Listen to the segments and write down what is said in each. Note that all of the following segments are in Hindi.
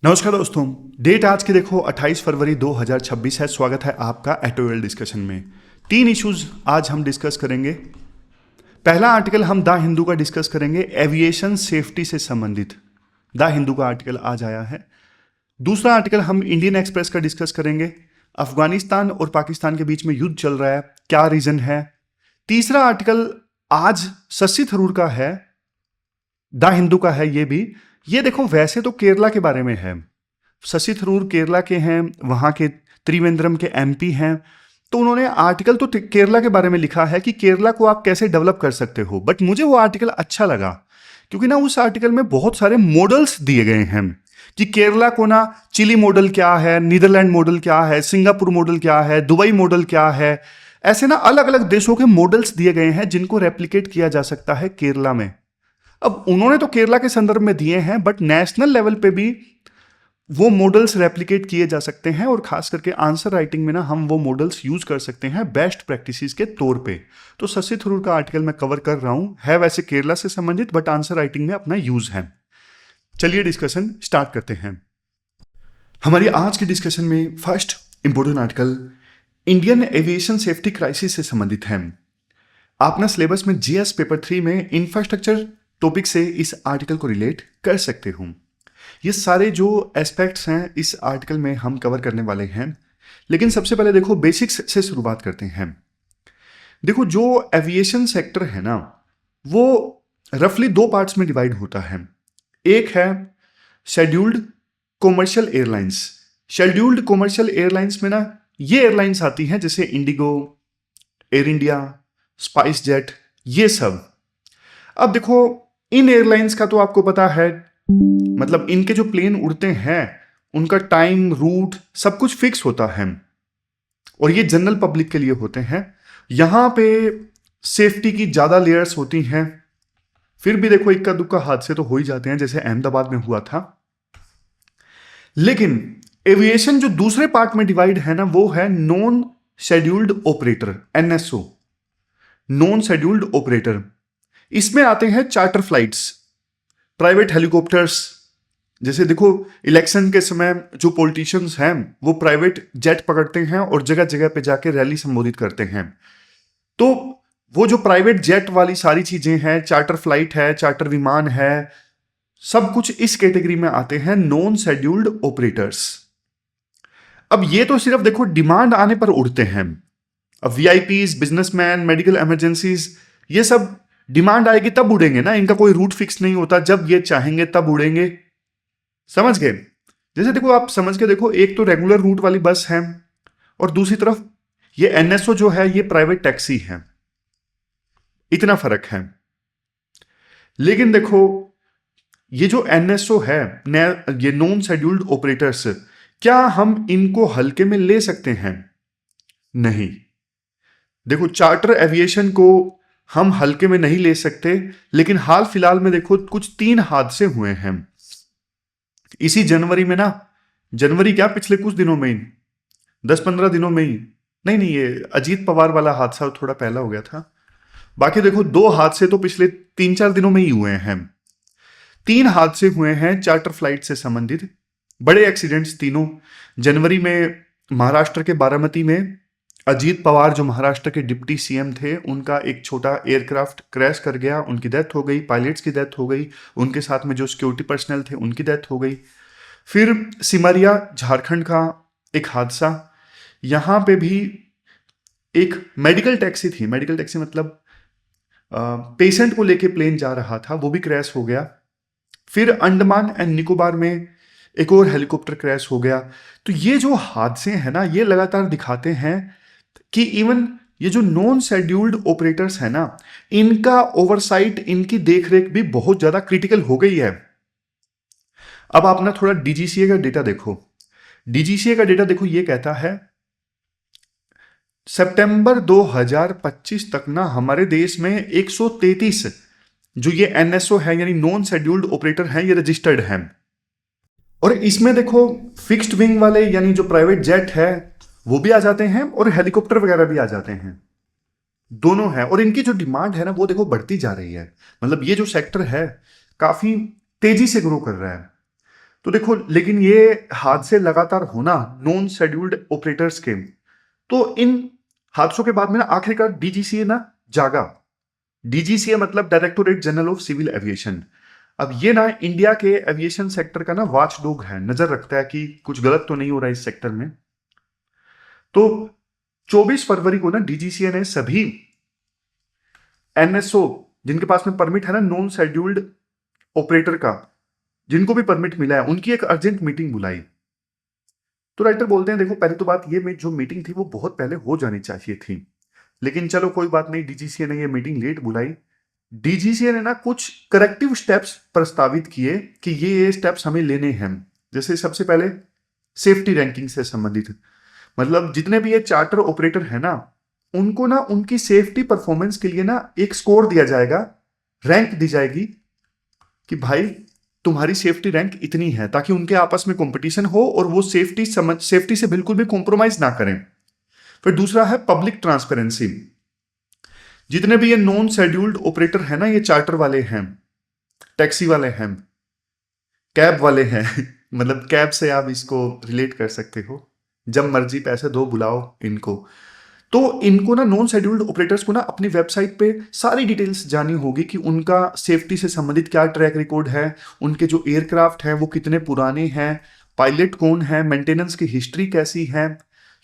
नमस्कार दोस्तों। डेट आज की देखो 28 फरवरी 2026 है। स्वागत है आपका एटोएल डिस्कशन में। तीन इश्यूज आज हम डिस्कस करेंगे। पहला आर्टिकल हम द हिंदू का डिस्कस करेंगे, एविएशन सेफ्टी से संबंधित द हिंदू का आर्टिकल आज आया है। दूसरा आर्टिकल हम इंडियन एक्सप्रेस का डिस्कस करेंगे, अफगानिस्तान और पाकिस्तान के बीच में युद्ध चल रहा है, क्या रीजन है। तीसरा आर्टिकल आज शशि थरूर का है, द हिंदू का है ये देखो वैसे तो केरला के बारे में है। शशि थरूर केरला के हैं, वहाँ के त्रिवेंद्रम के एमपी हैं, तो उन्होंने आर्टिकल तो केरला के बारे में लिखा है कि केरला को आप कैसे डेवलप कर सकते हो। बट मुझे वो आर्टिकल अच्छा लगा क्योंकि ना उस आर्टिकल में बहुत सारे मॉडल्स दिए गए हैं कि केरला को ना चिली मॉडल क्या है, नीदरलैंड मॉडल क्या है, सिंगापुर मॉडल क्या है, दुबई मॉडल क्या है। ऐसे ना अलग अलग देशों के मॉडल्स दिए गए हैं जिनको रेप्लिकेट किया जा सकता है केरला में। अब उन्होंने तो केरला के संदर्भ में दिए हैं, बट नेशनल लेवल पे भी वो मॉडल्स रेप्लिकेट किए जा सकते हैं और खास करके आंसर राइटिंग में ना हम वो मॉडल्स यूज कर सकते हैं बेस्ट प्रैक्टिसेस के तौर पे। तो शशि थरूर का आर्टिकल मैं कवर कर रहा हूं, है वैसे केरला से संबंधित बट आंसर राइटिंग में अपना यूज है। चलिए डिस्कशन स्टार्ट करते हैं। हमारी आज की डिस्कशन में first important article Indian aviation safety crisis से संबंधित है। आप ना सिलेबस में जीएस पेपर 3 में इंफ्रास्ट्रक्चर टॉपिक से इस आर्टिकल को रिलेट कर सकते हो। ये सारे जो एस्पेक्ट्स हैं इस आर्टिकल में हम कवर करने वाले हैं, लेकिन सबसे पहले देखो बेसिक्स से शुरुआत करते हैं। देखो जो एविएशन सेक्टर है ना वो रफली दो पार्ट्स में डिवाइड होता है। एक है scheduled commercial airlines. Scheduled commercial airlines में ना ये एयरलाइंस आती हैं जैसे Indigo, air India, spice jet, ये सब। अब देखो इन एयरलाइंस का तो आपको पता है, मतलब इनके जो प्लेन उड़ते हैं उनका टाइम, रूट सब कुछ फिक्स होता है और ये जनरल पब्लिक के लिए होते हैं। यहां पे सेफ्टी की ज्यादा लेयर्स होती हैं। फिर भी देखो इक्का दुक्का हादसे तो हो ही जाते हैं, जैसे अहमदाबाद में हुआ था। लेकिन एविएशन जो दूसरे पार्ट में डिवाइड है ना वो है non scheduled operator, NSO, non scheduled operator. इसमें आते हैं चार्टर फ्लाइट्स, प्राइवेट हेलीकॉप्टर्स। जैसे देखो इलेक्शन के समय जो पॉलिटिशियंस हैं वो प्राइवेट जेट पकड़ते हैं और जगह जगह पे जाके रैली संबोधित करते हैं। तो वो जो प्राइवेट जेट वाली सारी चीजें हैं, चार्टर फ्लाइट है, चार्टर विमान है, सब कुछ इस कैटेगरी में आते हैं नॉन शेड्यूल्ड ऑपरेटर्स। अब ये तो सिर्फ देखो डिमांड आने पर उड़ते हैं। अब वीआईपीज, बिजनेसमैन, मेडिकल इमरजेंसीज, ये सब डिमांड आएगी तब उड़ेंगे ना, इनका कोई रूट फिक्स नहीं होता, जब ये चाहेंगे तब उड़ेंगे। समझ गए? जैसे देखो आप समझ के देखो, एक तो रेगुलर रूट वाली बस है और दूसरी तरफ ये एनएसओ जो है ये प्राइवेट टैक्सी है, इतना फर्क है। लेकिन देखो ये जो एनएसओ है, ये नॉन शेड्यूल्ड ऑपरेटर्स, क्या हम इनको हल्के में ले सकते हैं? नहीं। देखो चार्टर एविएशन को हम हल्के में नहीं ले सकते, लेकिन हाल फिलहाल में देखो कुछ 3 हादसे हुए हैं इसी जनवरी में ना। जनवरी क्या, पिछले कुछ दिनों में ही, 10-15 दिनों में ही। नहीं, ये अजीत पवार वाला हादसा थोड़ा पहला हो गया था। बाकी देखो 2 हादसे तो पिछले 3-4 दिनों में ही हुए हैं। 3 हादसे हुए हैं चार्टर फ्लाइट से संबंधित, बड़े एक्सीडेंट्स तीनों। जनवरी में महाराष्ट्र के बारामती में अजीत पवार जो महाराष्ट्र के डिप्टी सीएम थे, उनका एक छोटा एयरक्राफ्ट क्रैश कर गया, उनकी डेथ हो गई, पायलट्स की डेथ हो गई, उनके साथ में जो सिक्योरिटी पर्सनल थे उनकी डेथ हो गई। फिर सिमरिया झारखंड का एक हादसा, यहां पे भी एक मेडिकल टैक्सी थी, मेडिकल टैक्सी मतलब पेशेंट को लेके प्लेन जा रहा था, वो भी क्रैश हो गया। फिर अंडमान एंड निकोबार में एक और हेलीकॉप्टर क्रैश हो गया। तो ये जो हादसे हैं ना ये लगातार दिखाते हैं कि इवन ये जो नॉन शेड्यूल्ड ऑपरेटर्स हैं ना, इनका ओवरसाइट, इनकी देखरेख भी बहुत ज्यादा क्रिटिकल हो गई है। अब आप ना थोड़ा डीजीसीए का डेटा देखो। डीजीसीए का डेटा देखो, ये कहता है सितंबर 2025 तक ना हमारे देश में 133 जो ये एनएसओ है यानी नॉन शेड्यूल्ड ऑपरेटर हैं ये रजिस्टर्ड हैं। और इसमें देखो फिक्स्ड विंग वाले यानी जो प्राइवेट जेट है वो भी आ जाते हैं और हेलीकॉप्टर वगैरह भी आ जाते हैं, दोनों है। और इनकी जो डिमांड है ना वो देखो बढ़ती जा रही है, मतलब ये जो सेक्टर है काफी तेजी से ग्रो कर रहा है। तो देखो, लेकिन ये हादसे लगातार होना नॉन शेड्यूल्ड ऑपरेटर्स के, तो इन हादसों के बाद में ना आखिरकार डीजीसीए ना जागा। डीजीसीए मतलब directorate general of civil aviation. अब ये ना इंडिया के एविएशन सेक्टर का ना वॉचडॉग है, नजर रखता है कि कुछ गलत तो नहीं हो रहा है इस सेक्टर में। तो 24 फरवरी को ना डीजीसीए ने सभी एनएसओ जिनके पास में परमिट है ना नॉन शेड्यूल्ड ऑपरेटर का, जिनको भी परमिट मिला है, उनकी एक अर्जेंट मीटिंग बुलाई। तो राइटर बोलते हैं देखो, पहले तो बात ये जो मीटिंग थी वो बहुत पहले हो जानी चाहिए थी, लेकिन चलो कोई बात नहीं, डीजीसीए ने ये मीटिंग लेट बुलाई। डीजीसीए ने ना कुछ करेक्टिव स्टेप्स प्रस्तावित किए कि ये स्टेप्स हमें लेने हैं। जैसे सबसे पहले सेफ्टी रैंकिंग से संबंधित, मतलब जितने भी ये चार्टर ऑपरेटर है ना, उनको ना उनकी सेफ्टी परफॉर्मेंस के लिए ना एक स्कोर दिया जाएगा, रैंक दी जाएगी कि भाई तुम्हारी सेफ्टी रैंक इतनी है, ताकि उनके आपस में कंपटीशन हो और वो सेफ्टी से बिल्कुल भी कॉम्प्रोमाइज ना करें। फिर दूसरा है पब्लिक ट्रांसपेरेंसी। जितने भी ये नॉन शेड्यूल्ड ऑपरेटर है ना, ये चार्टर वाले हैं, टैक्सी वाले हैं, कैब वाले हैं मतलब कैब से आप इसको रिलेट कर सकते हो, जब मर्जी पैसे दो बुलाओ इनको। तो इनको ना नॉन शेड्यूल्ड ऑपरेटर्स को ना अपनी वेबसाइट पे सारी डिटेल्स जानी होगी कि उनका सेफ्टी से संबंधित क्या ट्रैक रिकॉर्ड है, उनके जो एयरक्राफ्ट हैं वो कितने पुराने हैं, पायलट कौन है, मेंटेनेंस की हिस्ट्री कैसी है,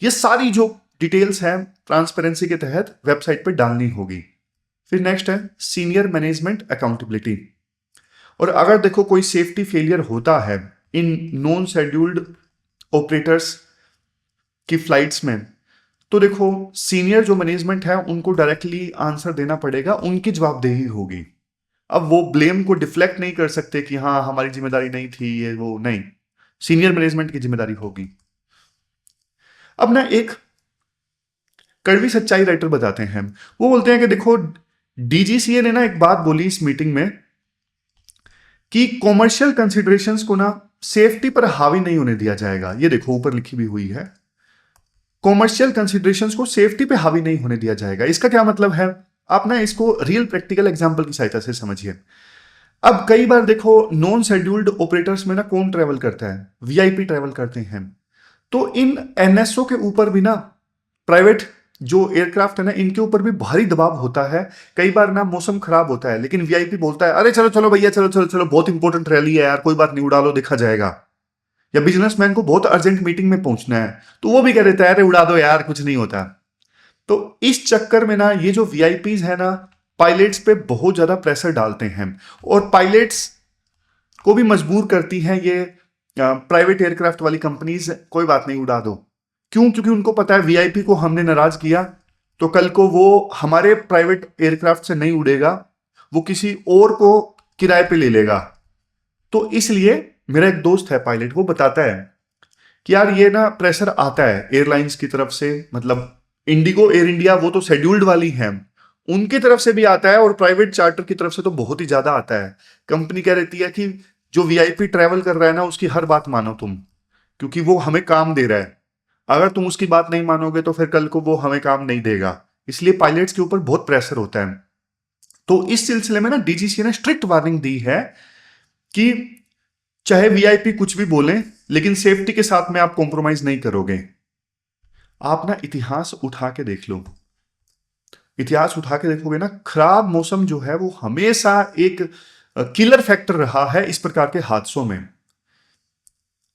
ये सारी जो डिटेल्स हैं ट्रांसपेरेंसी के तहत वेबसाइट पे डालनी होगी। फिर नेक्स्ट है सीनियर मैनेजमेंट अकाउंटेबिलिटी। और अगर देखो कोई सेफ्टी फेलियर होता है इन नॉन शेड्यूल्ड ऑपरेटर्स की फ्लाइट्स में, तो देखो सीनियर जो मैनेजमेंट है उनको डायरेक्टली आंसर देना पड़ेगा, उनकी जवाबदेही होगी। अब वो ब्लेम को डिफ्लेक्ट नहीं कर सकते कि हाँ हमारी जिम्मेदारी नहीं थी, ये वो नहीं, सीनियर मैनेजमेंट की जिम्मेदारी होगी। अब ना एक कड़वी सच्चाई राइटर बताते हैं, वो बोलते हैं कि देखो डीजीसीए ने ना एक बात बोली इस मीटिंग में कि कॉमर्शियल कंसिडरेशंस को ना सेफ्टी पर हावी नहीं होने दिया जाएगा। ये देखो ऊपर लिखी भी हुई है, कॉमर्शियल कंसिडरेशंस को सेफ्टी पे हावी नहीं होने दिया जाएगा। इसका क्या मतलब है, आप ना इसको रियल प्रैक्टिकल एग्जांपल की सहायता से समझिए। अब कई बार देखो नॉन शेड्यूल्ड ऑपरेटर्स में ना कौन ट्रेवल करता है, वीआईपी ट्रेवल करते हैं। तो इन एनएसओ के ऊपर भी ना, प्राइवेट जो एयरक्राफ्ट है ना, इनके ऊपर भी भारी दबाव होता है। कई बार ना मौसम खराब होता है, लेकिन वीआईपी बोलता है अरे चलो चलो भैया, चलो चलो चलो, बहुत इंपॉर्टेंट रैली है यार, कोई बात नहीं, उड़ा लो, देखा जाएगा। या बिजनेसमैन को बहुत अर्जेंट मीटिंग में पहुंचना है, तो वो भी कह देता है अरे उड़ा दो यार, कुछ नहीं होता। तो इस चक्कर में ना ये जो वीआईपीज है ना, पायलट्स पे बहुत ज्यादा प्रेशर डालते हैं, और पायलट्स को भी मजबूर करती हैं ये प्राइवेट एयरक्राफ्ट वाली कंपनीज, कोई बात नहीं उड़ा दो। क्यों? क्योंकि उनको पता है वीआईपी को हमने नाराज किया तो कल को वो हमारे प्राइवेट एयरक्राफ्ट से नहीं उड़ेगा, वो किसी और को किराए पे ले लेगा। तो इसलिए मेरा एक दोस्त है पायलट, वो बताता है कि यार ये ना प्रेशर आता है एयरलाइंस की तरफ से, मतलब इंडिगो, एयर इंडिया, वो तो शेड्यूल्ड वाली है, उनकी तरफ से भी आता है, और प्राइवेट चार्टर की तरफ से तो बहुत ही ज्यादा आता है। कंपनी कह रहती है कि जो वीआईपी ट्रैवल कर रहा है ना, उसकी हर बात मानो तुम, क्योंकि वो हमें काम दे रहा है। अगर तुम उसकी बात नहीं मानोगे तो फिर कल को वो हमें काम नहीं देगा। इसलिए पायलट्स के ऊपर बहुत प्रेशर होता है। तो इस सिलसिले में ना डीजीसीए ने स्ट्रिक्ट वार्निंग दी है कि चाहे वीआईपी कुछ भी बोलें, लेकिन सेफ्टी के साथ में आप कॉम्प्रोमाइज नहीं करोगे। आप ना इतिहास उठा के देख लो, इतिहास उठा के देखोगे ना, खराब मौसम जो है वो हमेशा एक किलर फैक्टर रहा है इस प्रकार के हादसों में।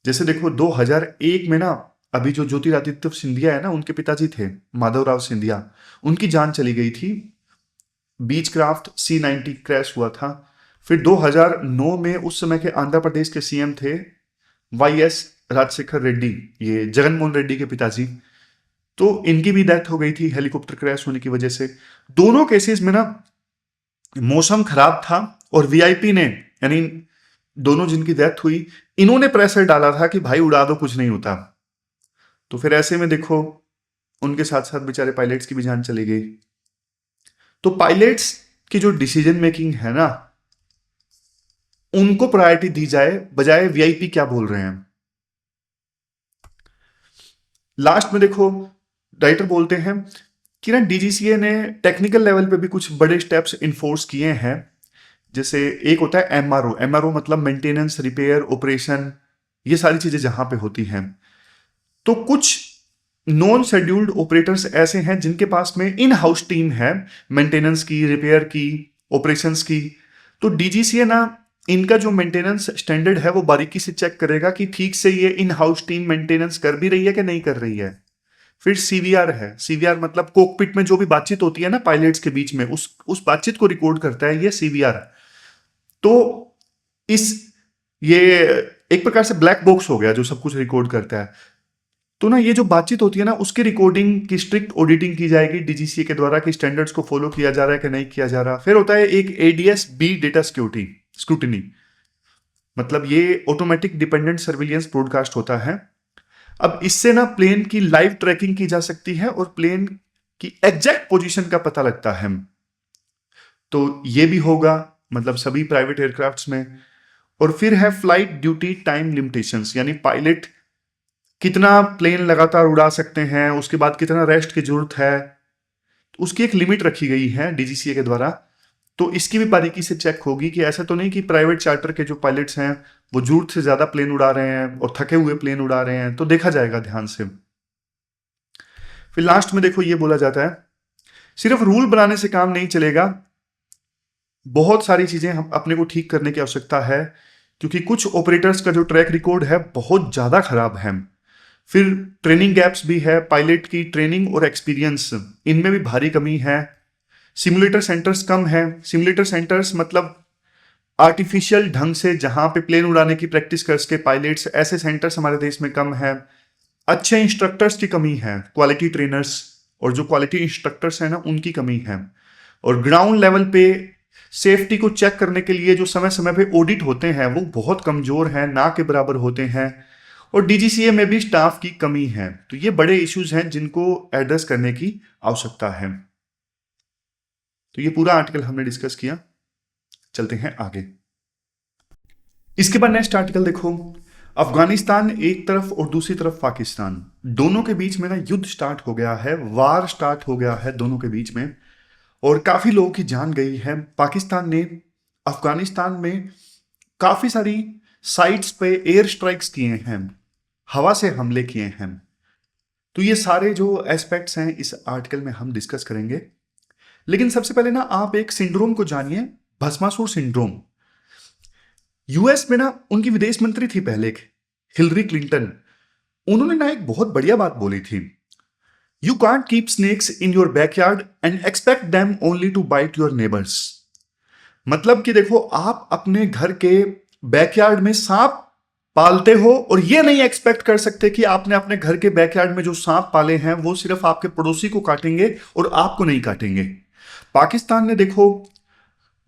जैसे देखो 2001 में ना, अभी जो ज्योतिरादित्य सिंधिया है ना, उनके पिताजी थे माधवराव सिंधिया, उनकी जान चली गई थी, बीच क्राफ्ट C-90 क्रैश हुआ था। फिर 2009 में उस समय के आंध्र प्रदेश के सीएम थे YS राजशेखर रेड्डी, ये जगनमोहन रेड्डी के पिताजी, तो इनकी भी डेथ हो गई थी हेलीकॉप्टर क्रैश होने की वजह से। दोनों केसेस में ना मौसम खराब था, और वीआईपी ने, यानी दोनों जिनकी डेथ हुई, इन्होंने प्रेशर डाला था कि भाई उड़ा दो, कुछ नहीं होता। तो फिर ऐसे में देखो उनके साथ साथ बेचारे पायलट्स की भी जान चली गई। तो पायलट्स की जो डिसीजन मेकिंग है ना, उनको प्रायोरिटी दी जाए, बजाय वीआईपी क्या बोल रहे हैं। लास्ट में देखो राइटर बोलते हैं कि ना डीजीसीए ने टेक्निकल लेवल पे भी कुछ बड़े स्टेप्स इन्फोर्स किए हैं। जैसे एक होता है एमआरओ, एमआरओ मतलब मेंटेनेंस, रिपेयर, ऑपरेशन ये सारी चीजें जहां पे होती हैं। तो कुछ नॉन शेड्यूल्ड ऑपरेटर्स ऐसे हैं जिनके पास में इन हाउस टीम है, मेंटेनेंस की, रिपेयर की, ऑपरेशंस की। तो डीजीसीए ना इनका जो मेंटेनेंस स्टैंडर्ड है वो बारीकी से चेक करेगा कि ठीक से ये इन हाउस टीम मेंटेनेंस कर भी रही है कि नहीं कर रही है। फिर सीवीआर है। सीवीआर मतलब कॉकपिट में जो भी बातचीत होती है ना पायलट्स के बीच में, उस बातचीत को रिकॉर्ड करता है ये सीवीआर। तो इस ये एक प्रकार से ब्लैक बॉक्स हो गया जो सब कुछ रिकॉर्ड करता है। तो ना ये जो बातचीत होती है ना उसकी रिकॉर्डिंग की स्ट्रिक्ट ऑडिटिंग की जाएगी डीजीसीए के द्वारा कि स्टैंडर्ड्स को फॉलो किया जा रहा है कि नहीं किया जा रहा। फिर होता है एक ADS B data security scrutiny, मतलब ये ऑटोमेटिक डिपेंडेंट सर्विलियंस ब्रॉडकास्ट होता है। अब इससे ना प्लेन की लाइव ट्रैकिंग की जा सकती है और प्लेन की एग्जैक्ट पोजीशन का पता लगता है। तो ये भी होगा मतलब सभी प्राइवेट एयरक्राफ्ट्स में। और फिर है फ्लाइट ड्यूटी टाइम लिमिटेशंस, यानी पायलट कितना प्लेन लगातार उड़ा सकते हैं, उसके बाद कितना रेस्ट की जरूरत है, उसकी एक लिमिट रखी गई है डीजीसीए के द्वारा। तो इसकी भी बारीकी से चेक होगी कि ऐसा तो नहीं कि प्राइवेट चार्टर के जो पायलट्स हैं वो जरूरत से ज्यादा प्लेन उड़ा रहे हैं और थके हुए प्लेन उड़ा रहे हैं। तो देखा जाएगा ध्यान से। फिर लास्ट में देखो ये बोला जाता है सिर्फ रूल बनाने से काम नहीं चलेगा, बहुत सारी चीजें हम अपने को ठीक करने की आवश्यकता है, क्योंकि कुछ ऑपरेटर्स का जो ट्रैक रिकॉर्ड है बहुत ज्यादा खराब है। फिर ट्रेनिंग गैप्स भी है, पायलट की ट्रेनिंग और एक्सपीरियंस इनमें भी भारी कमी है। सिमुलेटर सेंटर्स कम है। सिमुलेटर सेंटर्स मतलब आर्टिफिशियल ढंग से जहां पे प्लेन उड़ाने की प्रैक्टिस कर सके पायलट्स, ऐसे सेंटर्स हमारे देश में कम है। अच्छे इंस्ट्रक्टर्स की कमी है, क्वालिटी ट्रेनर्स और जो क्वालिटी इंस्ट्रक्टर्स हैं ना उनकी कमी है। और ग्राउंड लेवल पे सेफ्टी को चेक करने के लिए जो समय समय पे ऑडिट होते हैं वो बहुत कमजोर हैं, ना के बराबर होते हैं। और डीजीसीए में भी स्टाफ की कमी है। तो ये बड़े इश्यूज हैं जिनको एड्रेस करने की आवश्यकता है। तो ये पूरा आर्टिकल हमने डिस्कस किया। चलते हैं आगे। इसके बाद नेक्स्ट आर्टिकल देखो, अफगानिस्तान एक तरफ और दूसरी तरफ पाकिस्तान, दोनों के बीच में ना युद्ध स्टार्ट हो गया है, वार स्टार्ट हो गया है दोनों के बीच में। और काफी लोगों की जान गई है। पाकिस्तान ने अफगानिस्तान में काफी सारी साइट्स पे एयर स्ट्राइक्स किए हैं, हवा से हमले किए हैं। तो ये सारे जो एस्पेक्ट्स हैं इस आर्टिकल में हम डिस्कस करेंगे। लेकिन सबसे पहले ना आप एक सिंड्रोम को जानिए, भस्मासुर सिंड्रोम। यूएस में ना उनकी विदेश मंत्री थी पहले हिलरी क्लिंटन, उन्होंने ना एक बहुत बढ़िया बात बोली थी, you can't keep snakes in your backyard and expect them only to bite your neighbours. मतलब कि देखो आप अपने घर के बैकयार्ड में सांप पालते हो और ये नहीं एक्सपेक्ट कर सकते कि आपने अपने घर के बैकयार्ड में जो सांप पाले हैं वो सिर्फ आपके पड़ोसी को काटेंगे और आपको नहीं काटेंगे। पाकिस्तान ने देखो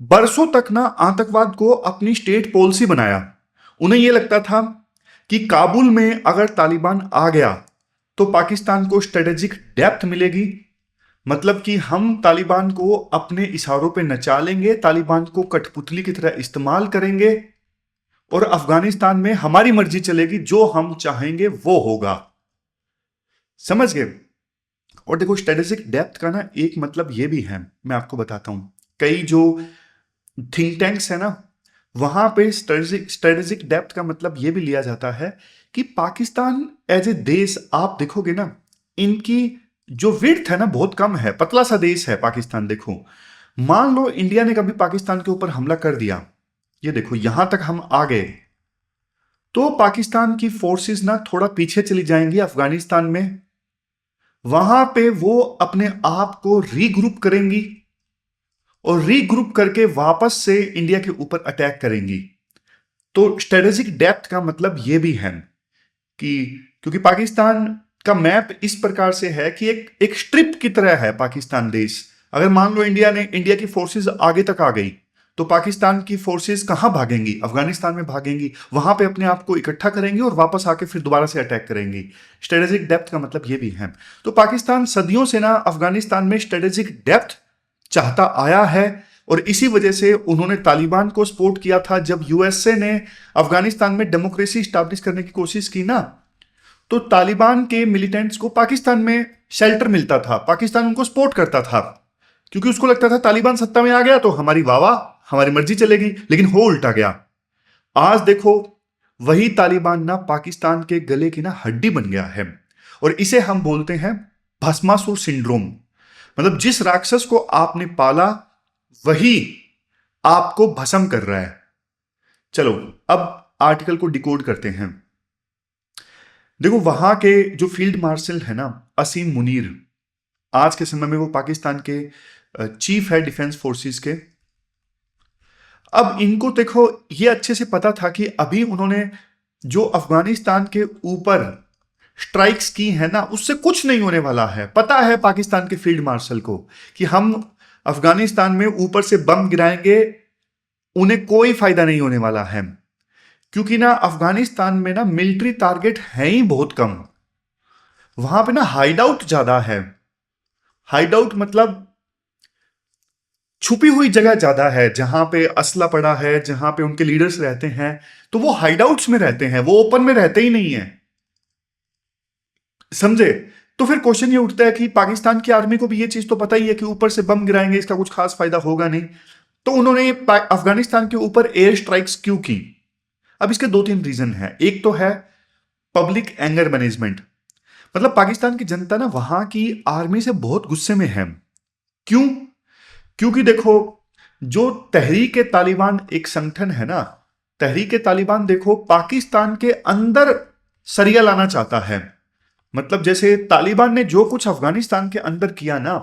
बरसों तक ना आतंकवाद को अपनी स्टेट पॉलिसी बनाया। उन्हें यह लगता था कि काबुल में अगर तालिबान आ गया तो पाकिस्तान को स्ट्रेटेजिक डेप्थ मिलेगी, मतलब कि हम तालिबान को अपने इशारों पे नचा लेंगे, तालिबान को कठपुतली की तरह इस्तेमाल करेंगे और अफगानिस्तान में हमारी मर्जी चलेगी, जो हम चाहेंगे वो होगा। समझ गए? और देखो स्ट्रेटेजिक डेप्थ का ना एक मतलब ये भी है, मैं आपको बताता हूं। कई जो थिंक टैंक्स है ना वहां पे स्ट्रेटेजिक डेप्थ का मतलब ये भी लिया जाता है कि पाकिस्तान एज ए देश, आप देखोगे ना इनकी जो विड्थ है ना बहुत कम है, पतला सा देश है पाकिस्तान। देखो मान लो इंडिया ने कभी पाकिस्तान के ऊपर हमला कर दिया, ये देखो यहां तक हम आ गए, तो पाकिस्तान की फोर्सेस ना थोड़ा पीछे चली जाएंगी अफगानिस्तान में, वहां पे वो अपने आप को रीग्रुप करेंगी और रीग्रुप करके वापस से इंडिया के ऊपर अटैक करेंगी। तो स्ट्रेटेजिक डेप्थ का मतलब यह भी है कि क्योंकि पाकिस्तान का मैप इस प्रकार से है कि एक स्ट्रिप की तरह है पाकिस्तान देश। अगर मान लो इंडिया की फोर्सेस आगे तक आ गई तो पाकिस्तान की फोर्सेस कहां भागेंगी? अफगानिस्तान में भागेंगी, वहां पे अपने आप को इकट्ठा करेंगी और वापस आके फिर दोबारा से अटैक करेंगी। स्ट्रेटेजिक डेप्थ का मतलब यह भी है। तो पाकिस्तान सदियों से ना अफगानिस्तान में स्ट्रेटेजिक डेप्थ चाहता आया है और इसी वजह से उन्होंने तालिबान को सपोर्ट किया था। जब यूएसए ने अफगानिस्तान में डेमोक्रेसी स्टैब्लिश करने की कोशिश की ना, तो तालिबान के मिलिटेंट्स को पाकिस्तान में शेल्टर मिलता था, पाकिस्तान उनको सपोर्ट करता था, क्योंकि उसको लगता था तालिबान सत्ता में आ गया तो हमारी वाह हमारी मर्जी चलेगी। लेकिन हो उल्टा गया। आज देखो वही तालिबान ना पाकिस्तान के गले की ना हड्डी बन गया है। और इसे हम बोलते हैं भस्मासुर सिंड्रोम। मतलब जिस राक्षस को आपने पाला वही आपको भस्म कर रहा है। चलो अब आर्टिकल को डिकोड करते हैं। देखो वहां के जो फील्ड मार्शल है ना असीम मुनीर, आज के समय में वो पाकिस्तान के चीफ है डिफेंस फोर्सेस के। अब इनको देखो ये अच्छे से पता था कि अभी उन्होंने जो अफगानिस्तान के ऊपर स्ट्राइक्स की है ना उससे कुछ नहीं होने वाला है। पता है पाकिस्तान के फील्ड मार्शल को कि हम अफगानिस्तान में ऊपर से बम गिराएंगे, उन्हें कोई फायदा नहीं होने वाला है। क्योंकि ना अफगानिस्तान में ना मिलिट्री टारगेट है ही बहुत कम। वहां पे ना हाइडआउट ज्यादा है। हाइडआउट मतलब छुपी हुई जगह ज्यादा है, जहां पे असला पड़ा है, जहां पे उनके लीडर्स रहते हैं, तो वो हाइडआउट्स में रहते हैं, वो ओपन में रहते ही नहीं है। समझे? तो फिर क्वेश्चन ये उठता है कि पाकिस्तान की आर्मी को भी ये चीज तो पता ही है कि ऊपर से बम गिराएंगे इसका कुछ खास फायदा होगा नहीं, तो उन्होंने अफगानिस्तान के ऊपर एयर स्ट्राइक्स क्यों की? अब इसके दो तीन रीजन है। एक तो है पब्लिक एंगर मैनेजमेंट। मतलब पाकिस्तान की जनता ना वहां की आर्मी से बहुत गुस्से में है। क्यों? क्योंकि देखो जो तहरीक तालिबान एक संगठन है ना, तहरीक तालिबान देखो पाकिस्तान के अंदर सरिया लाना चाहता है। मतलब जैसे तालिबान ने जो कुछ अफगानिस्तान के अंदर किया ना,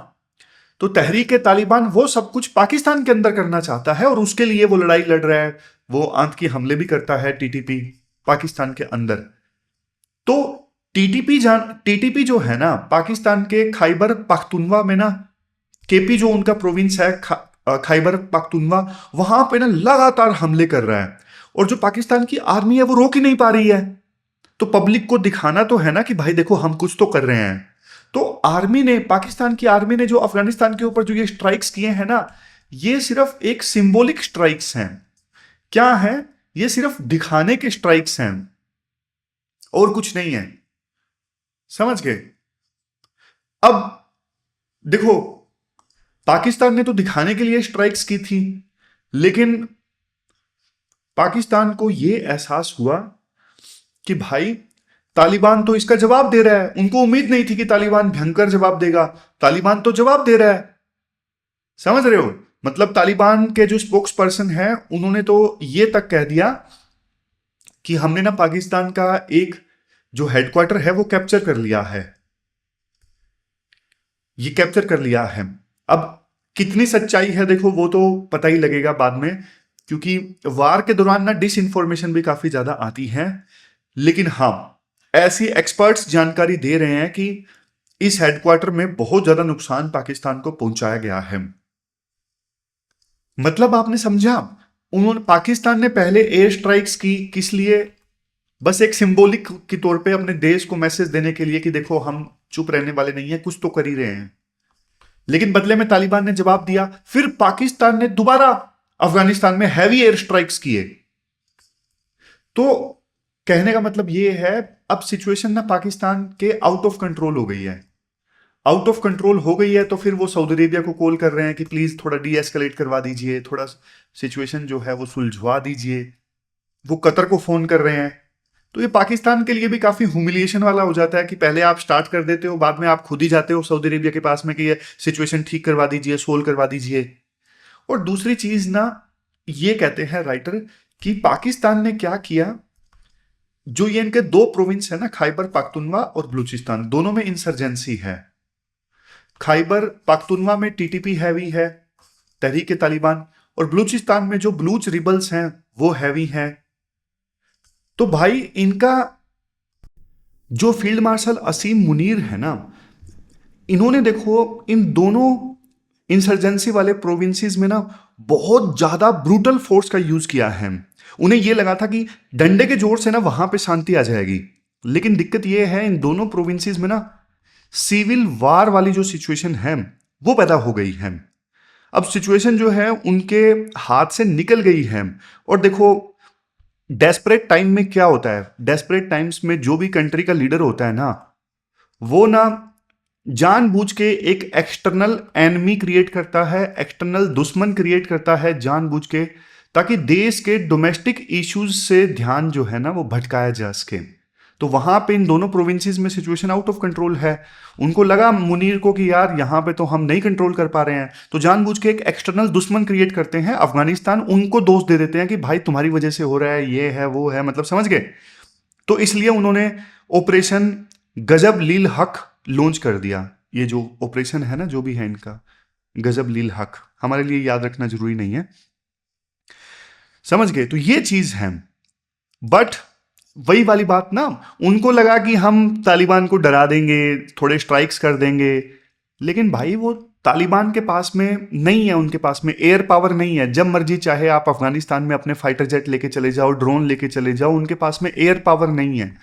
तो तहरीक तालिबान वो सब कुछ पाकिस्तान के अंदर करना चाहता है और उसके लिए वो लड़ाई लड़ रहा है। वो आतंकी हमले भी करता है टीटीपी पाकिस्तान के अंदर। तो टीटीपी जो है ना पाकिस्तान के खैबर पख्तूनवा में ना, केपी जो उनका प्रोविंस है खैबर पख्तूनवा, वहां पे ना लगातार हमले कर रहा है और जो पाकिस्तान की आर्मी है वो रोक ही नहीं पा रही है। तो पब्लिक को दिखाना तो है ना कि भाई देखो हम कुछ तो कर रहे हैं। तो आर्मी ने, पाकिस्तान की आर्मी ने जो अफगानिस्तान के ऊपर जो ये स्ट्राइक्स किए हैं ना, ये सिर्फ एक सिंबॉलिक स्ट्राइक्स हैं। क्या है? ये सिर्फ दिखाने के स्ट्राइक्स हैं और कुछ नहीं है। समझ गए? अब देखो पाकिस्तान ने तो दिखाने के लिए स्ट्राइक्स की थी, लेकिन पाकिस्तान को यह एहसास हुआ कि भाई तालिबान तो इसका जवाब दे रहा है। उनको उम्मीद नहीं थी कि तालिबान भयंकर जवाब देगा, तालिबान तो जवाब दे रहा है। समझ रहे हो? मतलब तालिबान के जो स्पोक्स पर्सन है उन्होंने तो ये तक कह दिया कि हमने ना पाकिस्तान का एक जो हेडक्वार्टर है वो कैप्चर कर लिया है। ये कैप्चर कर लिया है। अब कितनी सच्चाई है देखो वो तो पता ही लगेगा बाद में, क्योंकि वार के दौरान ना डिस इंफॉर्मेशन भी काफी ज्यादा आती है। लेकिन हाँ, ऐसी एक्सपर्ट्स जानकारी दे रहे हैं कि इस हेडक्वार्टर में बहुत ज्यादा नुकसान पाकिस्तान को पहुंचाया गया है। मतलब आपने समझा, उन्होंने पाकिस्तान ने पहले एयर स्ट्राइक्स की किस लिए? बस एक सिंबॉलिक के तौर पे अपने देश को मैसेज देने के लिए कि देखो हम चुप रहने वाले नहीं है, कुछ तो कर ही रहे हैं। लेकिन बदले में तालिबान ने जवाब दिया। फिर पाकिस्तान ने दोबारा अफगानिस्तान में हैवी एयर स्ट्राइक्स किए। तो कहने का मतलब ये है अब सिचुएशन ना पाकिस्तान के आउट ऑफ कंट्रोल हो गई है। आउट ऑफ कंट्रोल हो गई है तो फिर वो सऊदी अरेबिया को कॉल कर रहे हैं कि प्लीज थोड़ा डी एस्केलेट करवा दीजिए, थोड़ा सिचुएशन जो है वो सुलझवा दीजिए। वो कतर को फोन कर रहे हैं। तो ये पाकिस्तान के लिए भी काफी ह्यूमिलिएशन वाला हो जाता है कि पहले आप स्टार्ट कर देते हो, बाद में आप खुद ही जाते हो सऊदी अरेबिया के पास में कि ये सिचुएशन ठीक करवा दीजिए, सोल्व करवा दीजिए। और दूसरी चीज ना, ये कहते हैं राइटर कि पाकिस्तान ने क्या किया, जो ये इनके दो प्रोविंस है ना खैबर पख्तूनवा और बलूचिस्तान, दोनों में इंसर्जेंसी है। खैबर पख्तूनवा में टीटीपी हैवी है, तहरीक तालिबान, और बलूचिस्तान में जो बलूच रिबल्स हैं वो हैवी हैं। तो भाई इनका जो फील्ड मार्शल असीम मुनीर है ना, इन्होंने देखो इन दोनों इंसर्जेंसी वाले प्रोविंसेस में ना बहुत ज्यादा ब्रूटल फोर्स का यूज किया है। उन्हें यह लगा था कि डंडे के जोर से ना वहां पे शांति आ जाएगी। लेकिन दिक्कत यह है इन दोनों प्रोविंसेस में ना सिविल वार वाली जो सिचुएशन है वो पैदा हो गई है। अब सिचुएशन जो है उनके हाथ से निकल गई है। और देखो डेस्परेट टाइम में क्या होता है, डेस्परेट टाइम्स में जो भी कंट्री का लीडर होता है ना, वो ना जानबूझ के एक एक्सटर्नल एनिमी क्रिएट करता है, एक्सटर्नल दुश्मन क्रिएट करता है जानबूझ के, ताकि देश के डोमेस्टिक इश्यूज से ध्यान जो है ना वो भटकाया जा सके। तो वहां पे इन दोनों प्रोविंसेस में सिचुएशन आउट ऑफ कंट्रोल है। उनको लगा मुनीर को कि यार यहाँ पे तो हम नहीं कंट्रोल कर पा रहे हैं, तो जानबूझ के एक एक्सटर्नल दुश्मन क्रिएट करते हैं अफगानिस्तान, उनको दोष दे देते हैं कि भाई तुम्हारी वजह से हो रहा है, ये है वो है, मतलब समझ गए। तो इसलिए उन्होंने ऑपरेशन गजब लील हक लॉन्च कर दिया। ये जो ऑपरेशन है ना, जो भी है इनका, गजब लील हक, हमारे लिए याद रखना जरूरी नहीं है, समझ गए। तो ये चीज है। बट वही वाली बात ना, उनको लगा कि हम तालिबान को डरा देंगे, थोड़े स्ट्राइक्स कर देंगे, लेकिन भाई वो तालिबान के पास में नहीं है, उनके पास में एयर पावर नहीं है। जब मर्जी चाहे आप अफगानिस्तान में अपने फाइटर जेट लेके चले जाओ, ड्रोन लेके चले जाओ, उनके पास में एयर पावर नहीं है।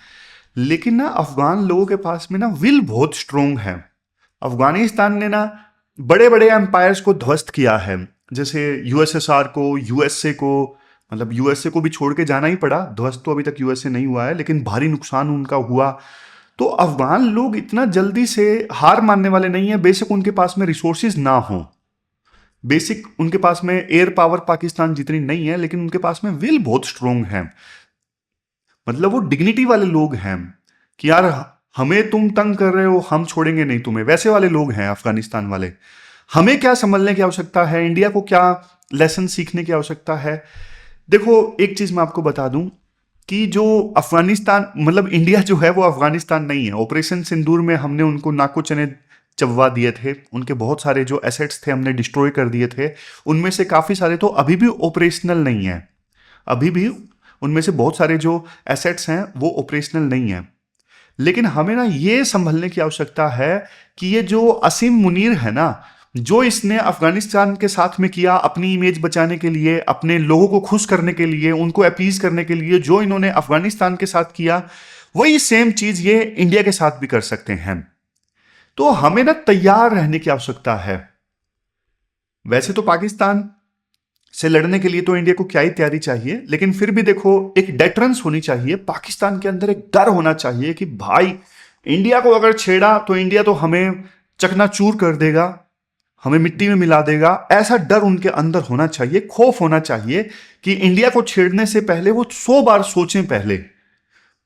लेकिन ना अफगान लोगों के पास में ना विल बहुत स्ट्रोंग है। अफगानिस्तान ने ना बड़े बड़े एम्पायर्स को ध्वस्त किया है, जैसे यूएसएसआर को, यूएसए को, मतलब यूएसए को भी छोड़ के जाना ही पड़ा, ध्वस्त तो अभी तक यूएसए नहीं हुआ है, लेकिन भारी नुकसान उनका हुआ। तो अफगान लोग इतना जल्दी से हार मानने वाले नहीं है, बेशक उनके पास में रिसोर्सेज ना हो, बेसिक उनके पास में एयर पावर पाकिस्तान जितनी नहीं है, लेकिन उनके पास में विल बहुत स्ट्रोंग है। मतलब वो डिग्निटी वाले लोग हैं कि यार हमें तुम तंग कर रहे हो, हम छोड़ेंगे नहीं तुम्हें, वैसे वाले लोग हैं अफगानिस्तान वाले। हमें क्या समझने की आवश्यकता है, इंडिया को क्या लेसन सीखने की आवश्यकता है। देखो एक चीज मैं आपको बता दूं कि जो अफगानिस्तान, मतलब इंडिया जो है वो अफगानिस्तान नहीं है। ऑपरेशन सिंदूर में हमने उनको नाको चने चबवा दिए थे, उनके बहुत सारे जो एसेट्स थे हमने डिस्ट्रॉय कर दिए थे। उनमें से काफी सारे तो अभी भी ऑपरेशनल नहीं है, अभी भी उनमें से बहुत सारे जो एसेट्स हैं वो ऑपरेशनल नहीं है। लेकिन हमें ना ये संभलने की आवश्यकता है कि ये जो असीम मुनीर है ना, जो इसने अफगानिस्तान के साथ में किया अपनी इमेज बचाने के लिए, अपने लोगों को खुश करने के लिए, उनको अपीज करने के लिए, जो इन्होंने अफगानिस्तान के साथ किया, वही सेम चीज ये इंडिया के साथ भी कर सकते हैं। तो हमें ना तैयार रहने की आवश्यकता है। वैसे तो पाकिस्तान से लड़ने के लिए तो इंडिया को क्या ही तैयारी चाहिए, लेकिन फिर भी देखो एक डेटरेंस होनी चाहिए, पाकिस्तान के अंदर एक डर होना चाहिए कि भाई इंडिया को अगर छेड़ा तो इंडिया तो हमें चकनाचूर कर देगा, हमें मिट्टी में मिला देगा। ऐसा डर उनके अंदर होना चाहिए, खौफ होना चाहिए कि इंडिया को छेड़ने से पहले वो 100 बार सोचें पहले।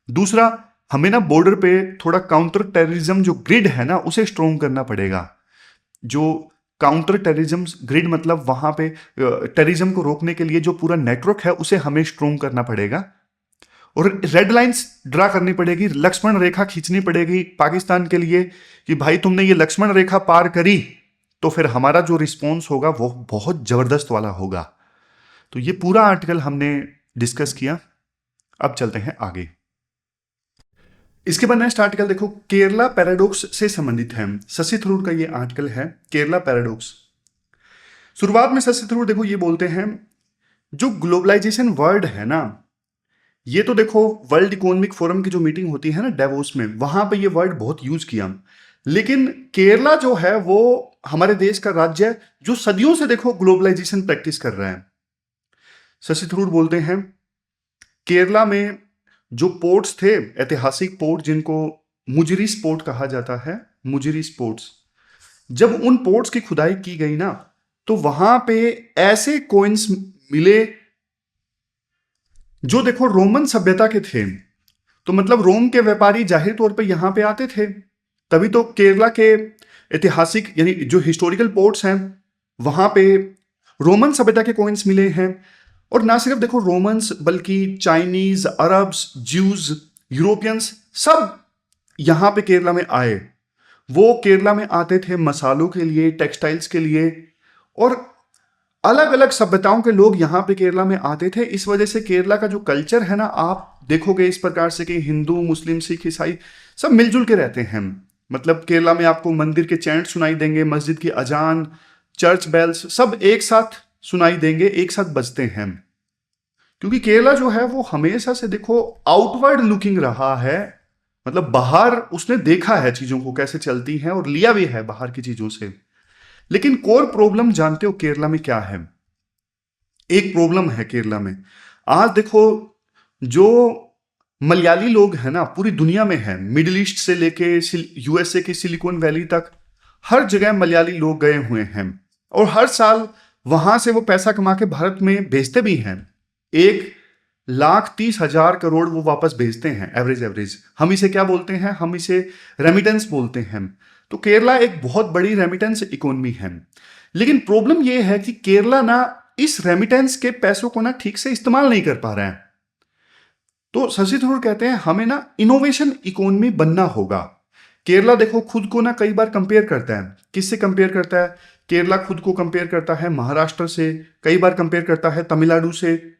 दूसरा, हमें ना बॉर्डर पे थोड़ा काउंटर टेररिज्म जो ग्रिड है ना उसे स्ट्रॉन्ग करना पड़ेगा। जो काउंटर टेररिज्म ग्रिड, मतलब वहां पे टेररिज्म को रोकने के लिए जो पूरा नेटवर्क है उसे हमें स्ट्रॉन्ग करना पड़ेगा। और रेड लाइंस ड्रा करनी पड़ेगी, लक्ष्मण रेखा खींचनी पड़ेगी पाकिस्तान के लिए कि भाई तुमने ये लक्ष्मण रेखा पार करी तो फिर हमारा जो रिस्पॉन्स होगा वो बहुत जबरदस्त वाला होगा। तो ये पूरा आर्टिकल हमने डिस्कस किया। अब चलते हैं आगे। इसके बाद नेक्स्ट आर्टिकल देखो, केरला पैराडॉक्स से संबंधित है। शशि थरूर का ये आर्टिकल है, केरला पैराडॉक्स। शुरुआत में शशि थरूर देखो ये बोलते हैं, जो ग्लोबलाइजेशन वर्ड है ना, ये तो देखो वर्ल्ड इकोनॉमिक फोरम की जो मीटिंग होती है ना डेवोस में, वहां पे ये वर्ड बहुत यूज किया। लेकिन केरला जो है वो हमारे देश का राज्य है जो सदियों से देखो ग्लोबलाइजेशन प्रैक्टिस कर रहा है। शशि थरूर बोलते हैं, केरला में जो पोर्ट्स थे, ऐतिहासिक पोर्ट जिनको मुजरिस पोर्ट कहा जाता है, मुजरिस पोर्ट्स, जब उन पोर्ट्स की खुदाई की गई ना तो वहां पे ऐसे कोइंस मिले जो देखो रोमन सभ्यता के थे। तो मतलब रोम के व्यापारी जाहिर तौर पे यहां पे आते थे, तभी तो केरला के ऐतिहासिक यानी जो हिस्टोरिकल पोर्ट्स हैं वहां पे रोमन सभ्यता के कोइंस मिले हैं। और ना सिर्फ देखो रोमन्स, बल्कि चाइनीज, अरब्स, ज्यूज, यूरोपियंस सब यहां पे केरला में आए। वो केरला में आते थे मसालों के लिए, टेक्सटाइल्स के लिए, और अलग अलग सभ्यताओं के लोग यहाँ पे केरला में आते थे। इस वजह से केरला का जो कल्चर है ना, आप देखोगे इस प्रकार से कि हिंदू, मुस्लिम, सिख, ईसाई सब मिलजुल के रहते हैं। मतलब केरला में आपको मंदिर के चैंट सुनाई देंगे, मस्जिद की अजान, चर्च बेल्स सब एक साथ सुनाई देंगे, एक साथ बजते हैं। क्योंकि केरला जो है वो हमेशा से देखो आउटवर्ड लुकिंग रहा है, मतलब बाहर उसने देखा है चीजों को कैसे चलती हैं और लिया भी है बाहर की चीजों से। लेकिन कोर प्रॉब्लम जानते हो केरला में क्या है? एक प्रॉब्लम है केरला में, आज देखो जो मलयाली लोग हैं ना पूरी दुनिया में है, मिडिल ईस्ट से लेके यूएसए की सिलिकॉन वैली तक हर जगह मलयाली लोग गए हुए हैं। और हर साल वहां से वो पैसा कमा के भारत में भेजते भी हैं। 1,30,000 करोड़ वो वापस भेजते हैं एवरेज। हम इसे क्या बोलते हैं? हम इसे रेमिटेंस बोलते हैं। तो केरला एक बहुत बड़ी रेमिटेंस इकोनॉमी है। लेकिन प्रॉब्लम ये है कि केरला ना इस रेमिटेंस के पैसों को ना ठीक से इस्तेमाल नहीं कर पा रहे हैं। तो शशि थरूर कहते हैं हमें ना इनोवेशन इकोनॉमी बनना होगा। केरला देखो खुद को ना कई बार कंपेयर करता है। किससे कंपेयर करता है? केरला खुद को कंपेयर करता है महाराष्ट्र से, कई बार कंपेयर करता है तमिलनाडु से।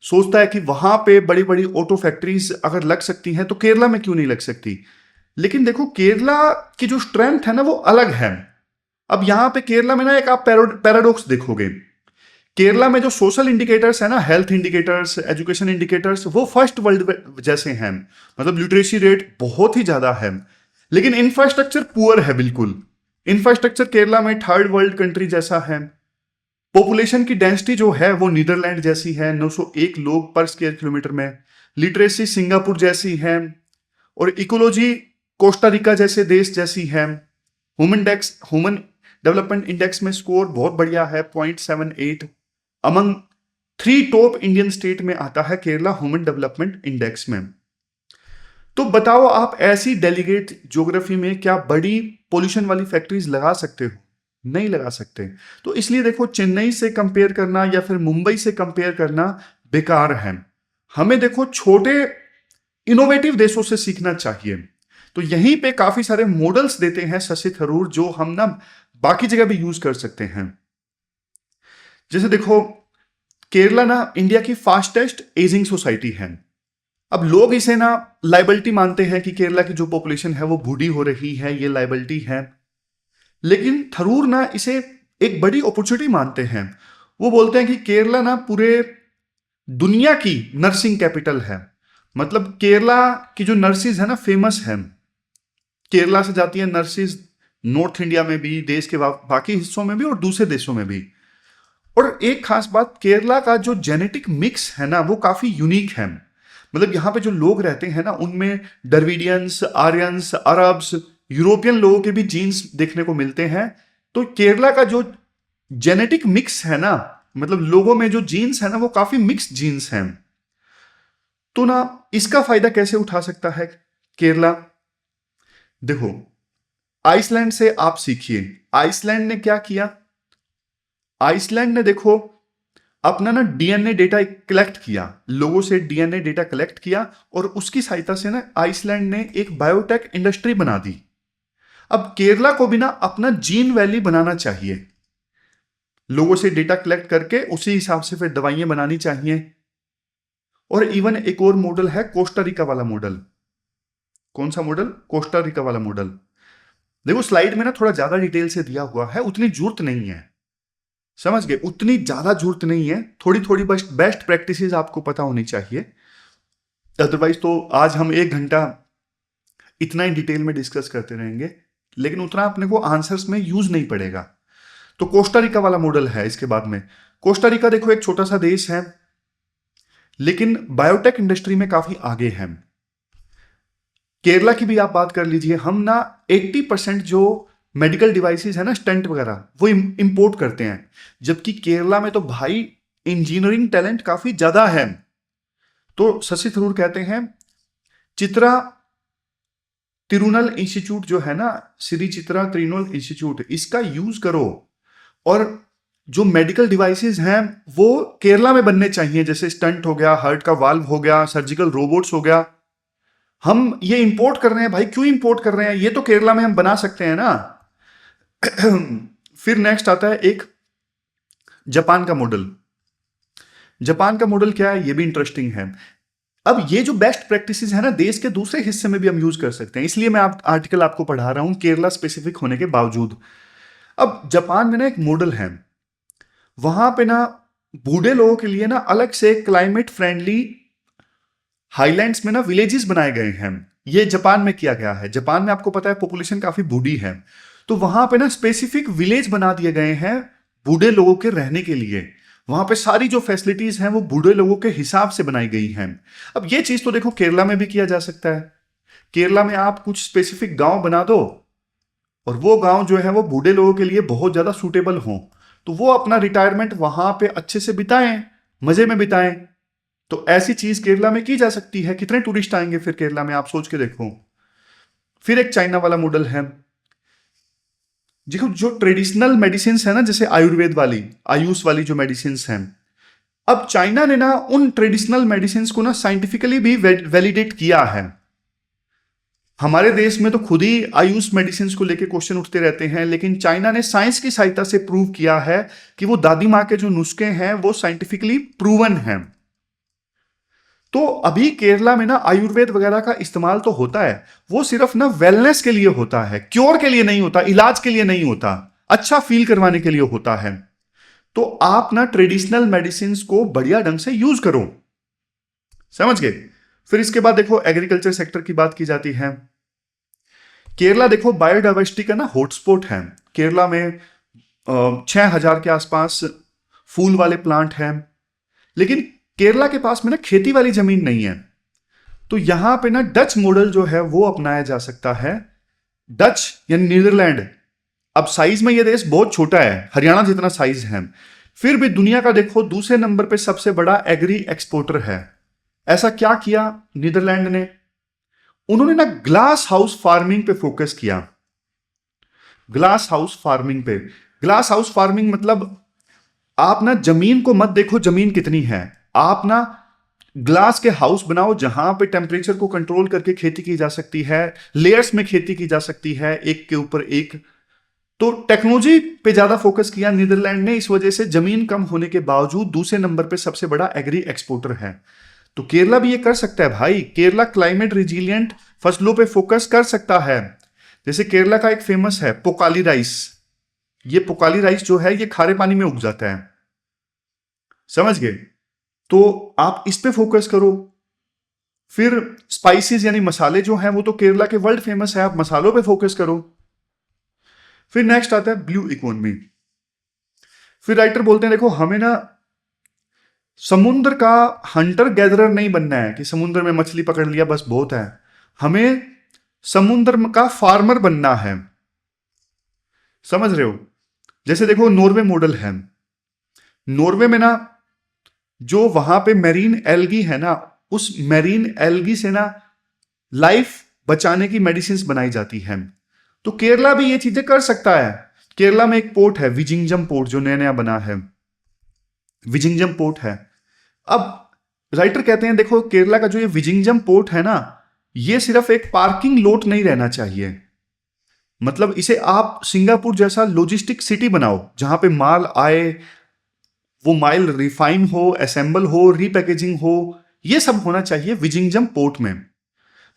सोचता है कि वहां पे बड़ी बड़ी ऑटो फैक्ट्रीज अगर लग सकती हैं तो केरला में क्यों नहीं लग सकती। लेकिन देखो केरला की जो स्ट्रेंथ है ना वो अलग है। अब यहां पे केरला में ना एक आप पैराडॉक्स देखोगे। केरला में जो सोशल इंडिकेटर्स है ना, हेल्थ इंडिकेटर्स, एजुकेशन इंडिकेटर्स, वो फर्स्ट वर्ल्ड जैसे हैं। मतलब लिटरेसी रेट बहुत ही ज्यादा है, लेकिन इंफ्रास्ट्रक्चर पुअर है बिल्कुल। इंफ्रास्ट्रक्चर केरला में थर्ड वर्ल्ड कंट्री जैसा है। पॉपुलेशन की डेंसिटी जो है वो नीदरलैंड जैसी है, 901 लोग पर स्क्वायर किलोमीटर में। लिटरेसी सिंगापुर जैसी है, और इकोलॉजी कोस्टा रिका जैसे देश जैसी है। ह्यूमन डेवलपमेंट इंडेक्स में स्कोर बहुत बढ़िया है, 0.78। अमंग 3 टॉप इंडियन स्टेट में आता है केरला ह्यूमन डेवलपमेंट इंडेक्स में। तो बताओ आप ऐसी डेलीगेट ज्योग्राफी में क्या बड़ी पोल्यूशन वाली फैक्ट्रीज लगा सकते हो? नहीं लगा सकते। तो इसलिए देखो चेन्नई से कंपेयर करना या फिर मुंबई से कंपेयर करना बेकार है। हमें देखो छोटे इनोवेटिव देशों से सीखना चाहिए। तो यहीं पे काफी सारे मॉडल्स देते हैं शशि थरूर जो हम ना बाकी जगह भी यूज कर सकते हैं। जैसे देखो केरला ना इंडिया की फास्टेस्ट एजिंग सोसाइटी है। अब लोग इसे ना लाइबिलिटी मानते हैं कि केरला की जो पॉपुलेशन है वो बूढ़ी हो रही है, ये लाइबिलिटी है। लेकिन थरूर ना इसे एक बड़ी अपॉर्चुनिटी मानते हैं। वो बोलते हैं कि केरला ना पूरे दुनिया की नर्सिंग कैपिटल है। मतलब केरला की जो नर्सिस है ना फेमस है। केरला से जाती है नर्सिस नॉर्थ इंडिया में भी, देश के बाकी हिस्सों में भी और दूसरे देशों में भी। और एक खास बात, केरला का जो जेनेटिक मिक्स है ना वो काफी यूनिक है। मतलब यहाँ पे जो लोग रहते हैं ना उनमें द्रविडियंस, आर्यंस, अरब्स, यूरोपियन लोगों के भी जीन्स देखने को मिलते हैं। तो केरला का जो जेनेटिक मिक्स है ना, मतलब लोगों में जो जीन्स है ना वो काफी मिक्स जीन्स हैं। तो ना इसका फायदा कैसे उठा सकता है केरला? देखो आइसलैंड से आप सीखिए। आइसलैंड ने क्या किया? आइसलैंड ने देखो अपना ना डीएनए डेटा कलेक्ट किया, लोगों से डीएनए डेटा कलेक्ट किया और उसकी सहायता से ना आइसलैंड ने एक बायोटेक इंडस्ट्री बना दी। अब केरला को भी ना अपना जीन वैली बनाना चाहिए। लोगों से डेटा कलेक्ट करके उसी हिसाब से फिर दवाइयां बनानी चाहिए। और इवन एक और मॉडल है कोस्टा रिका वाला मॉडल। कौन सा मॉडल? कोस्टा रिका वाला मॉडल। देखो स्लाइड में ना थोड़ा ज्यादा डिटेल से दिया हुआ है, उतनी जरूरत नहीं है, समझ गए? उतनी ज्यादा जरूरत नहीं है, थोड़ी थोड़ी बस बेस्ट प्रैक्टिसेस आपको पता होनी चाहिए। अदरवाइज तो आज हम 1 घंटा इतना ही डिटेल में डिस्कस करते रहेंगे, लेकिन उतना अपने को आंसर्स में यूज नहीं पड़ेगा। तो कोस्टा रिका वाला मॉडल है। इसके बाद में कोस्टा रिका देखो एक छोटा सा देश है, लेकिन बायोटेक इंडस्ट्री में काफी आगे है। केरला की भी आप बात कर लीजिए, हम ना 80% जो मेडिकल डिवाइसेस है ना, स्टेंट वगैरह, वो इंपोर्ट करते हैं। जबकि केरला में तो भाई इंजीनियरिंग टैलेंट काफी ज्यादा है। तो शशि थरूर कहते हैं चित्रा तिरुनल इंस्टीट्यूट जो है ना, श्री चित्रा तिरुनल इंस्टीट्यूट, इसका यूज करो। और जो मेडिकल डिवाइसेस हैं वो केरला में बनने चाहिए, जैसे स्टंट हो गया, हार्ट का वाल्व हो गया, सर्जिकल रोबोट्स हो गया। हम ये इंपोर्ट कर रहे हैं भाई, क्यों इंपोर्ट कर रहे हैं? ये तो केरला में हम बना सकते हैं ना। फिर नेक्स्ट आता है एक जापान का मॉडल। जापान का मॉडल क्या है? ये भी इंटरेस्टिंग है। अब ये जो बेस्ट प्रैक्टिसेस है ना, देश के दूसरे हिस्से में भी हम यूज कर सकते हैं, इसलिए मैं आर्टिकल आपको पढ़ा रहा हूं केरला स्पेसिफिक होने के बावजूद। अब जापान में ना एक मॉडल है, वहां पे ना बूढ़े लोगों के लिए ना अलग से क्लाइमेट फ्रेंडली हाईलैंड्स में ना विलेजेस बनाए गए हैं। ये जापान में किया गया है। जापान में आपको पता है पॉपुलेशन काफी बूढ़ी है, तो वहां पे ना स्पेसिफिक विलेज बना दिए गए हैं बूढ़े लोगों के रहने के लिए। वहां पे सारी जो फैसिलिटीज हैं वो बूढ़े लोगों के हिसाब से बनाई गई हैं। अब ये चीज तो देखो केरला में भी किया जा सकता है। केरला में आप कुछ स्पेसिफिक गांव बना दो और वो गांव जो है वो बूढ़े लोगों के लिए बहुत ज्यादा सूटेबल हो। तो वो अपना रिटायरमेंट वहां पे अच्छे से बिताएं, मजे में बिताएं। तो ऐसी चीज केरला में की जा सकती है। कितने टूरिस्ट आएंगे फिर केरला में, आप सोच के देखो। फिर एक चाइना वाला मॉडल है। देखो जो ट्रेडिशनल मेडिसिन है ना, जैसे आयुर्वेद वाली, आयुष वाली जो मेडिसिन हैं, अब चाइना ने ना उन ट्रेडिशनल मेडिसिन को ना साइंटिफिकली भी वैलिडेट किया है। हमारे देश में तो खुद ही आयुष मेडिसिन को लेके क्वेश्चन उठते रहते हैं, लेकिन चाइना ने साइंस की सहायता से प्रूव किया है कि वो दादी माँ के जो नुस्खे हैं वो साइंटिफिकली प्रूवन हैं। तो अभी केरला में ना आयुर्वेद वगैरह का इस्तेमाल तो होता है, वो सिर्फ ना वेलनेस के लिए होता है, क्योर के लिए नहीं होता, इलाज के लिए नहीं होता, अच्छा फील करवाने के लिए होता है। तो आप ना ट्रेडिशनल मेडिसिन को बढ़िया ढंग से यूज करो, समझ गए। फिर इसके बाद देखो एग्रीकल्चर सेक्टर की बात की जाती है। केरला देखो बायोडाइवर्सिटी का ना हॉटस्पॉट है। केरला में 6,000 के आसपास फूल वाले प्लांट हैं, लेकिन केरला के पास में ना खेती वाली जमीन नहीं है। तो यहां पे ना डच मॉडल जो है वो अपनाया जा सकता है। डच यानी नीदरलैंड, अब साइज में ये देश बहुत छोटा है, हरियाणा जितना साइज है, फिर भी दुनिया का देखो दूसरे नंबर पे सबसे बड़ा एग्री एक्सपोर्टर है। ऐसा क्या किया नीदरलैंड ने? उन्होंने ना ग्लास हाउस फार्मिंग पे फोकस किया। ग्लास हाउस फार्मिंग पे, ग्लास हाउस फार्मिंग मतलब आप ना जमीन को मत देखो जमीन कितनी है, आप ना ग्लास के हाउस बनाओ जहां पे टेम्परेचर को कंट्रोल करके खेती की जा सकती है, लेयर्स में खेती की जा सकती है, एक के ऊपर एक। तो टेक्नोलॉजी पे ज्यादा फोकस किया नीदरलैंड ने, इस वजह से जमीन कम होने के बावजूद दूसरे नंबर पे सबसे बड़ा एग्री एक्सपोर्टर है। तो केरला भी ये कर सकता है भाई। केरला क्लाइमेट रिजिलियंट फसलों पे फोकस कर सकता है। जैसे केरला का एक फेमस है पोकाली राइस। ये पोकाली राइस जो है ये खारे पानी में उग जाता है, समझ गए। तो आप इस पे फोकस करो। फिर स्पाइसेस यानी मसाले जो हैं वो तो केरला के वर्ल्ड फेमस है, आप मसालों पे फोकस करो। फिर नेक्स्ट आता है ब्लू इकोनॉमी। फिर राइटर बोलते हैं देखो हमें ना समुद्र का हंटर गैदरर नहीं बनना है कि समुद्र में मछली पकड़ लिया बस बहुत है, हमें समुद्र का फार्मर बनना है, समझ रहे हो। जैसे देखो नॉर्वे मॉडल है। नॉर्वे में ना जो वहां पे मेरीन एल्गी है ना, उस मेरीन एल्गी से ना लाइफ बचाने की मेडिसिन बनाई जाती है। तो केरला भी ये चीजें कर सकता है। केरला में एक पोर्ट है विजिंगजम पोर्ट, जो नया नया बना है, विजिंगजम पोर्ट है। अब राइटर कहते हैं देखो केरला का जो ये विजिंगजम पोर्ट है ना, ये सिर्फ एक पार्किंग लॉट नहीं रहना चाहिए, मतलब इसे आप सिंगापुर जैसा लॉजिस्टिक सिटी बनाओ जहां पे माल आए, वो माल रिफाइन हो, असेंबल हो, रीपैकेजिंग हो, ये सब होना चाहिए विजिंगजम पोर्ट में।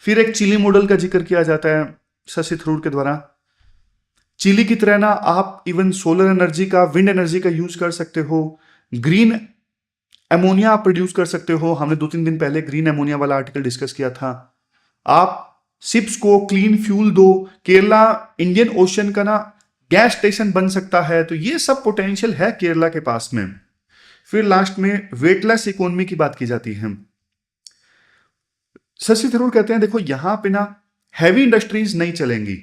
फिर एक चिली मॉडल का जिक्र किया जाता है शशि थरूर के द्वारा। चिली की तरह ना आप इवन सोलर एनर्जी का, विंड एनर्जी का यूज कर सकते हो, ग्रीन एमोनिया आप प्रोड्यूस कर सकते हो। हमने 2-3 दिन पहले ग्रीन एमोनिया वाला आर्टिकल डिस्कस किया था। आप शिप्स को क्लीन फ्यूल दो, केरला इंडियन ओशन का ना गैस स्टेशन बन सकता है। तो ये सब पोटेंशियल है केरला के पास में। फिर लास्ट में वेटलेस इकोनॉमी की बात की जाती है। शशि थरूर कहते हैं देखो यहां पे ना हैवी इंडस्ट्रीज नहीं चलेंगी,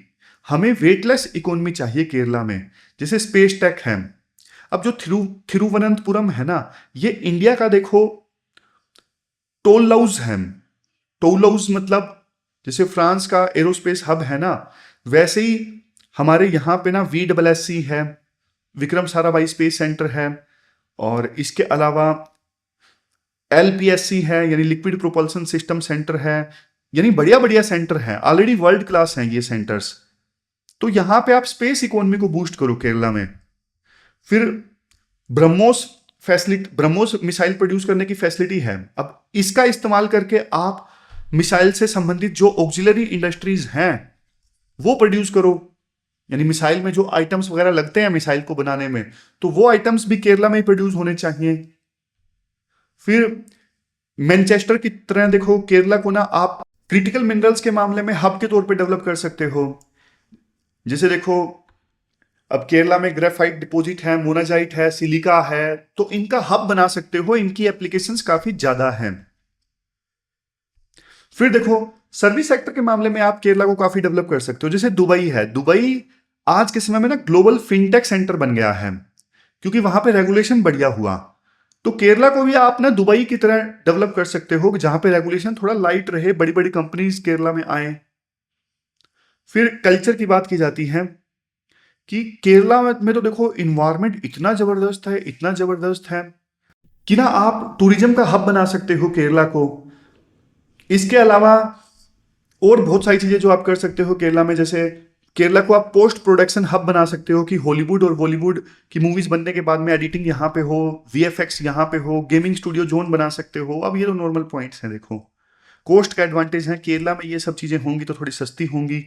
हमें वेटलेस इकोनॉमी चाहिए केरला में। जैसे स्पेस टेक है। अब जो थिरुवनंतपुरम है ना, ये इंडिया का देखो टोलहाउस है। टोलहाउस मतलब जैसे फ्रांस का एरोस्पेस हब है ना, वैसे ही हमारे यहाँ पे ना VSSC है, विक्रम साराभाई स्पेस सेंटर है, और इसके अलावा LPSC है यानी लिक्विड प्रोपल्सन सिस्टम सेंटर है। यानी बढ़िया बढ़िया सेंटर है, ऑलरेडी वर्ल्ड क्लास हैं ये सेंटर्स। तो यहां पे आप स्पेस इकोनॉमी को बूस्ट करो केरला में। फिर ब्रह्मोस मिसाइल प्रोड्यूस करने की फैसिलिटी है। अब इसका इस्तेमाल करके आप मिसाइल से संबंधित जो ऑक्सिलरी इंडस्ट्रीज हैं वो प्रोड्यूस करो। यानी मिसाइल में जो आइटम्स वगैरह लगते हैं मिसाइल को बनाने में, तो वो आइटम्स भी केरला में ही प्रोड्यूस होने चाहिए। फिर मैनचेस्टर की तरह देखो केरला को ना आप क्रिटिकल मिनरल्स के मामले में हब के तौर पे डेवलप कर सकते हो। जैसे देखो अब केरला में ग्रेफाइट डिपॉजिट है, मोनाजाइट है, सिलिका है, तो इनका हब बना सकते हो। इनकी एप्लीकेशंस काफी ज्यादा हैं। फिर देखो सर्विस सेक्टर के मामले में आप केरला को काफी डेवलप कर सकते हो। जैसे दुबई है, दुबई आज के समय में ना ग्लोबल फिनटेक सेंटर बन गया है, क्योंकि वहां पे रेगुलेशन बढ़िया हुआ। तो केरला को भी आप ना दुबई की तरह डेवलप कर सकते हो, जहां पे रेगुलेशन थोड़ा लाइट रहे, बड़ी बड़ी कंपनीज केरला में आए। फिर कल्चर की बात की जाती है कि केरला में तो देखो इन्वायरमेंट इतना जबरदस्त है, इतना जबरदस्त है कि ना आप टूरिज्म का हब बना सकते हो केरला को। इसके अलावा और बहुत सारी चीजें जो आप कर सकते हो केरला में, जैसे केरला को आप पोस्ट प्रोडक्शन हब बना सकते हो कि हॉलीवुड और बॉलीवुड की मूवीज बनने के बाद में एडिटिंग यहाँ पे हो, वीएफएक्स यहाँ पे हो, गेमिंग स्टूडियो जोन बना सकते हो। अब ये तो नॉर्मल पॉइंट्स हैं, देखो कोस्ट का एडवांटेज है, केरला में ये सब चीजें होंगी तो थोड़ी सस्ती होंगी।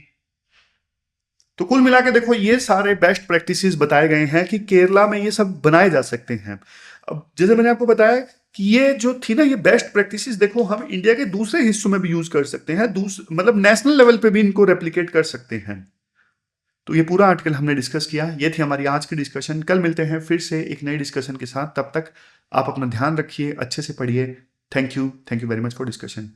तो कुल मिला के देखो ये सारे बेस्ट प्रैक्टिसेस बताए गए हैं कि केरला में ये सब बनाए जा सकते हैं। अब जैसे मैंने आपको बताया कि ये जो थी ना, ये बेस्ट प्रैक्टिसेस देखो हम इंडिया के दूसरे हिस्सों में भी यूज कर सकते हैं, मतलब नेशनल लेवल पे भी इनको रेप्लिकेट कर सकते हैं। तो ये पूरा आर्टिकल हमने डिस्कस किया, ये थी हमारी आज की डिस्कशन। कल मिलते हैं फिर से एक नई डिस्कशन के साथ, तब तक आप अपना ध्यान रखिए, अच्छे से पढ़िए। Thank you very much for discussion.